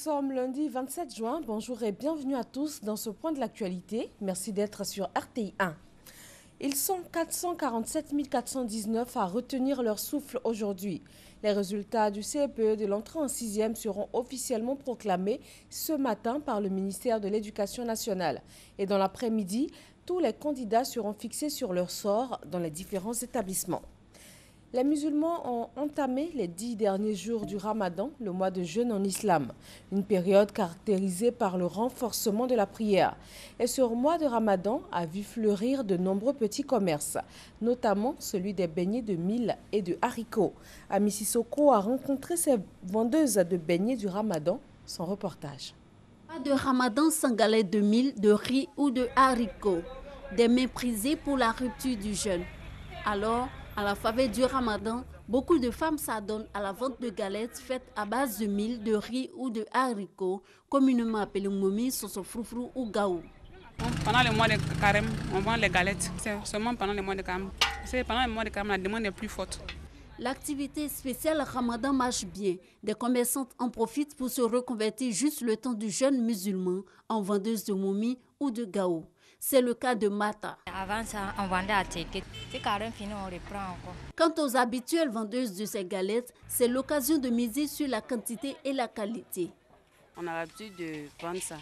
sommes lundi 27 juin. Bonjour et bienvenue à tous dans ce point de l'actualité. Merci d'être sur RTI 1. Ils sont 447 419 à retenir leur souffle aujourd'hui. Les résultats du CEPE de l'entrée en 6e seront officiellement proclamés ce matin par le ministère de l'Éducation nationale. Et dans l'après-midi, tous les candidats seront fixés sur leur sort dans les différents établissements. Les musulmans ont entamé les 10 derniers jours du Ramadan, le mois de jeûne en islam, une période caractérisée par le renforcement de la prière. Et ce mois de Ramadan a vu fleurir de nombreux petits commerces, notamment celui des beignets de mil et de haricots. Ami Sissoko a rencontré ces vendeuses de beignets du Ramadan. Son reportage. Pas de Ramadan sans galettes de mil, de riz ou de haricots, des mets prisés pour la rupture du jeûne. Alors, à la faveur du Ramadan, beaucoup de femmes s'adonnent à la vente de galettes faites à base de mil, de riz ou de haricots, communément appelées momi, soso-froufrou ou gaou. Pendant le mois de carême, on vend les galettes. C'est seulement pendant le mois de carême. Pendant le mois de carême, la demande est plus forte. L'activité spéciale Ramadan marche bien. Des commerçantes en profitent pour se reconvertir juste le temps du jeûne musulman en vendeuse de momi ou de gaou. C'est le cas de Mata. Avant ça, on vendait à ticket. C'est carême fini, on reprend encore. Quant aux habituelles vendeuses de ces galettes, c'est l'occasion de miser sur la quantité et la qualité. On a l'habitude de vendre ça.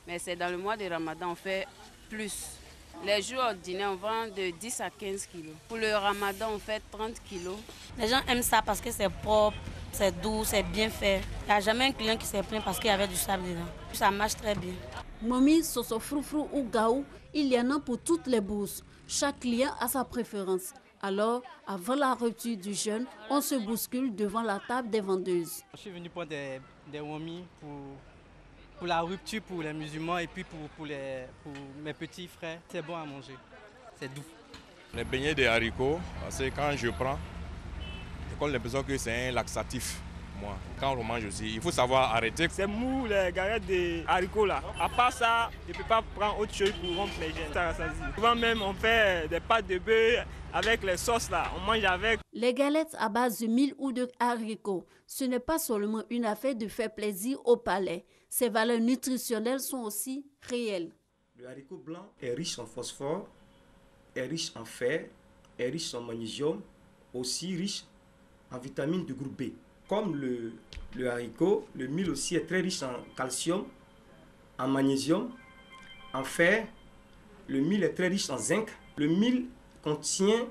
Mais c'est dans le mois de Ramadan, on fait plus. Les jours ordinaires, on vend de 10 à 15 kilos. Pour le Ramadan, on fait 30 kilos. Les gens aiment ça parce que c'est propre, c'est doux, c'est bien fait. Il n'y a jamais un client qui s'est plaint parce qu'il y avait du sable dedans. Ça marche très bien. Momi, soso froufrou ou gaou, il y en a pour toutes les bourses. Chaque client a sa préférence. Alors, avant la rupture du jeûne, on se bouscule devant la table des vendeuses. Je suis venu prendre des momis pour la rupture pour les musulmans et puis pour mes petits frères. C'est bon à manger, c'est doux. Les beignets de haricots, parce que quand je prends, j'ai l'impression que c'est un laxatif. Moi, quand on mange aussi, il faut savoir arrêter. C'est mou les galettes de haricots là. À part ça, je ne peux pas prendre autre chose pour rompre les gènes. Souvent même, on fait des pâtes de bœuf avec les sauces là. On mange avec. Les galettes à base de mil ou de haricots, ce n'est pas seulement une affaire de faire plaisir au palais. Ses valeurs nutritionnelles sont aussi réelles. Le haricot blanc est riche en phosphore, est riche en fer, est riche en magnésium, aussi riche en vitamines du groupe B. Comme le haricot, le mil aussi est très riche en calcium, en magnésium, en fer. Le mil est très riche en zinc. Le mil contient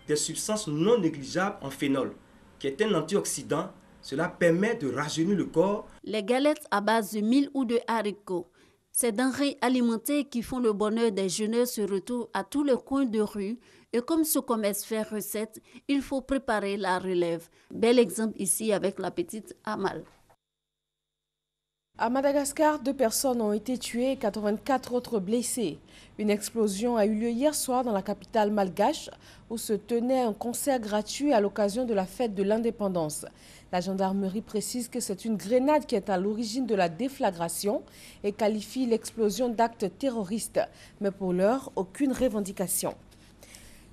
des substances non négligeables en phénol, qui est un antioxydant. Cela permet de rajeunir le corps. Les galettes à base de mil ou de haricots, ces denrées alimentaires qui font le bonheur des jeûneurs se retrouvent à tous les coins de rue. Et comme ce commerce fait recette, il faut préparer la relève. Bel exemple ici avec la petite Amal. À Madagascar, 2 personnes ont été tuées et 84 autres blessées. Une explosion a eu lieu hier soir dans la capitale malgache où se tenait un concert gratuit à l'occasion de la fête de l'indépendance. La gendarmerie précise que c'est une grenade qui est à l'origine de la déflagration et qualifie l'explosion d'acte terroriste. Mais pour l'heure, aucune revendication.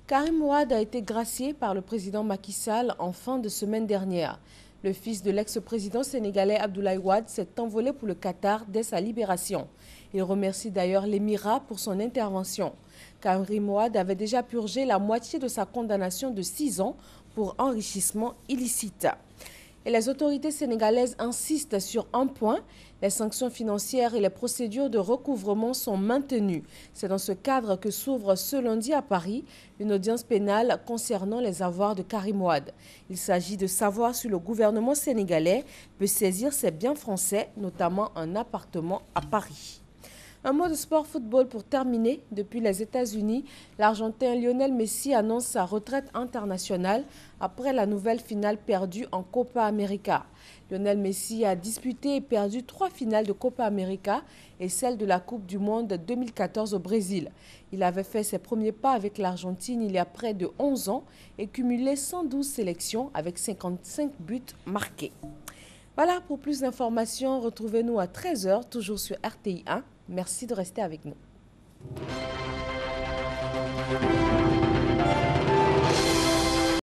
Karim Wade a été gracié par le président Macky Sall en fin de semaine dernière. Le fils de l'ex-président sénégalais Abdoulaye Wade s'est envolé pour le Qatar dès sa libération. Il remercie d'ailleurs l'Émirat pour son intervention. Karim Wade avait déjà purgé la moitié de sa condamnation de 6 ans pour enrichissement illicite. Et les autorités sénégalaises insistent sur un point, les sanctions financières et les procédures de recouvrement sont maintenues. C'est dans ce cadre que s'ouvre ce lundi à Paris une audience pénale concernant les avoirs de Karim Wade. Il s'agit de savoir si le gouvernement sénégalais peut saisir ses biens français, notamment un appartement à Paris. Un mot de sport football pour terminer. Depuis les États-Unis, l'Argentin Lionel Messi annonce sa retraite internationale après la nouvelle finale perdue en Copa América. Lionel Messi a disputé et perdu 3 finales de Copa América et celle de la Coupe du Monde 2014 au Brésil. Il avait fait ses premiers pas avec l'Argentine il y a près de 11 ans et cumulé 112 sélections avec 55 buts marqués. Voilà, pour plus d'informations, retrouvez-nous à 13 h, toujours sur RTI 1. Merci de rester avec nous.